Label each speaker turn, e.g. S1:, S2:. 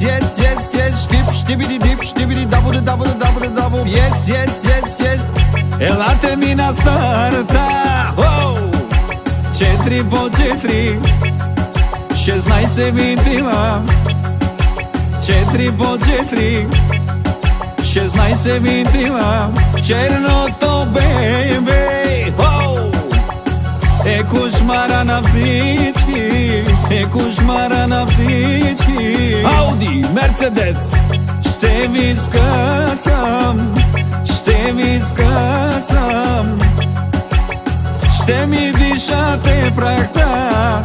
S1: yes, yes, yes. Știp, știbidi dip, știbidi dabu, dabu, dabu, dabu. Yes, yes, yes, yes. Elate mina starta. Oh! Četiri po četiri, 16 se vidila. Četiri po četiri, 16 se vidila. Černo to baby. Oh! E kušmara na psički, e kušmara na psički. Audi, Mercedes, ще ви скъсам, ще ви скъсам. Ще ми дишате прахта